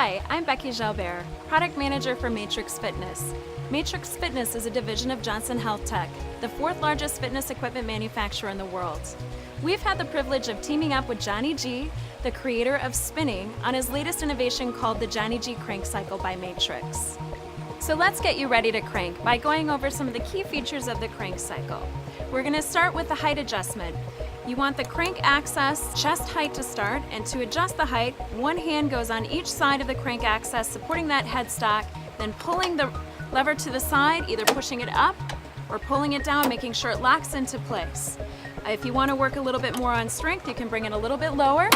Hi, I'm Becky Jalbert, Product Manager for Matrix Fitness. Matrix Fitness is a division of Johnson Health Tech, the fourth largest fitness equipment manufacturer in the world. We've had the privilege of teaming up with Johnny G, the creator of spinning, on his latest innovation called the Johnny G KRANKcycle by Matrix. So let's get you ready to crank by going over some of the key features of the KRANKcycle. We're going to start with the height adjustment. You want the crank axis chest height to start, and to adjust the height, one hand goes on each side of the crank axis, supporting that headstock, then pulling the lever to the side, either pushing it up or pulling it down, making sure it locks into place. If you want to work a little bit more on strength, you can bring it a little bit lower.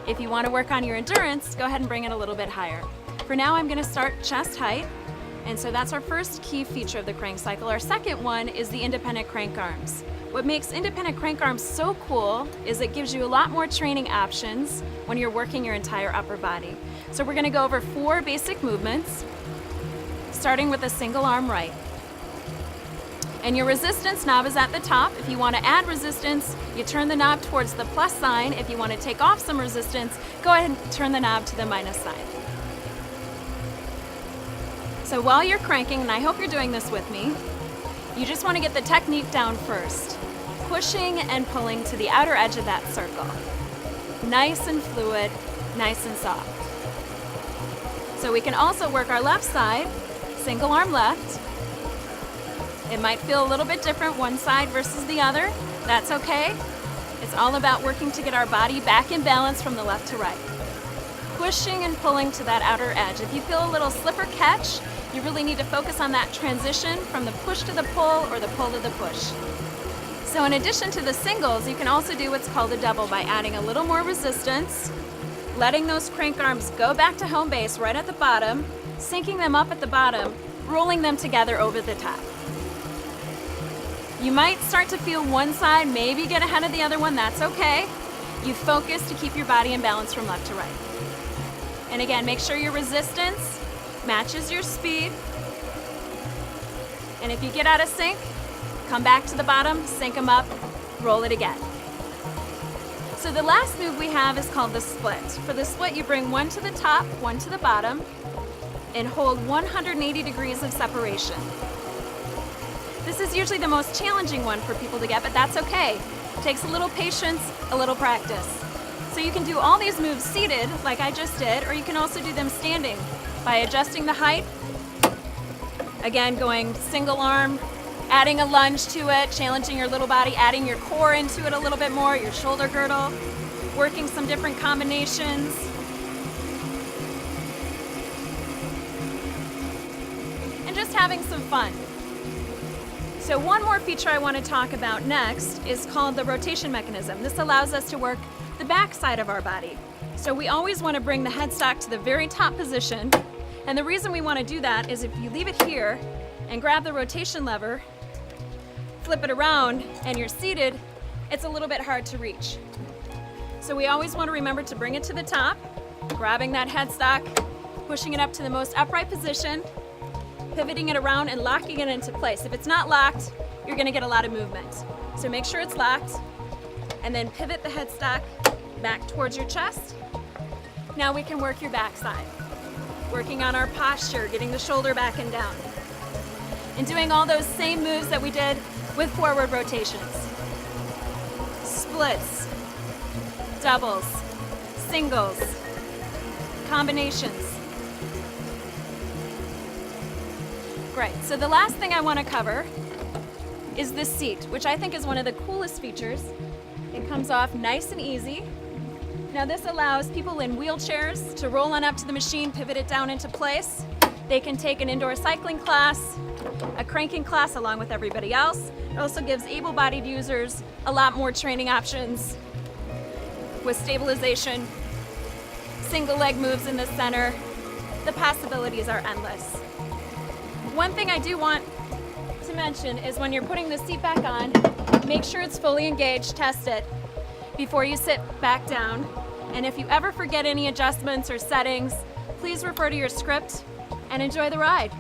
If you want to work on your endurance, go ahead and bring it a little bit higher. For now, I'm going to start chest height, and so that's our first key feature of the KRANKcycle. Our second one is the independent crank arms. What makes independent crank arms so cool is it gives you a lot more training options when you're working your entire upper body. So we're going to go over 4 basic movements, starting with a single arm right. And your resistance knob is at the top. If you want to add resistance, you turn the knob towards the plus sign. If you want to take off some resistance, go ahead and turn the knob to the minus sign. So while you're cranking, and I hope you're doing this with me, you just want to get the technique down first, pushing and pulling to the outer edge of that circle. Nice and fluid, nice and soft. So we can also work our left side, single arm left. It might feel a little bit different, one side versus the other. That's okay. It's all about working to get our body back in balance from the left to right. Pushing and pulling to that outer edge. If you feel a little slip or catch, you really need to focus on that transition from the push to the pull or the pull to the push. So in addition to the singles, you can also do what's called a double by adding a little more resistance, letting those crank arms go back to home base right at the bottom, sinking them up at the bottom, rolling them together over the top. You might start to feel one side maybe get ahead of the other one, that's okay. You focus to keep your body in balance from left to right. And again, make sure your resistance matches your speed. And if you get out of sync, come back to the bottom, sync them up, roll it again. So the last move we have is called the split. For the split, you bring one to the top, one to the bottom, and hold 180 degrees of separation. This is usually the most challenging one for people to get, but that's okay. It takes a little patience, a little practice. So you can do all these moves seated, like I just did, or you can also do them standing by adjusting the height. Again, going single arm, adding a lunge to it, challenging your little body, adding your core into it a little bit more, your shoulder girdle, working some different combinations. And just having some fun. So one more feature I want to talk about next is called the rotation mechanism. This allows us to work the back side of our body. So we always want to bring the headstock to the very top position. And the reason we want to do that is if you leave it here and grab the rotation lever, flip it around, and you're seated, it's a little bit hard to reach. So we always want to remember to bring it to the top, grabbing that headstock, pushing it up to the most upright position, pivoting it around and locking it into place. If it's not locked, you're going to get a lot of movement. So make sure it's locked, and then pivot the headstock back towards your chest. Now we can work your backside, working on our posture, getting the shoulder back and down, and doing all those same moves that we did with forward rotations. Splits, doubles, singles, combinations. Great, so the last thing I want to cover is this seat, which I think is one of the coolest features. It comes off nice and easy. Now this allows people in wheelchairs to roll on up to the machine, pivot it down into place. They can take an indoor cycling class, a cranking class along with everybody else. It also gives able-bodied users a lot more training options with stabilization, single leg moves in the center. The possibilities are endless. One thing I do want to mention is when you're putting the seat back on, make sure it's fully engaged, test it before you sit back down. And if you ever forget any adjustments or settings, please refer to your script and enjoy the ride.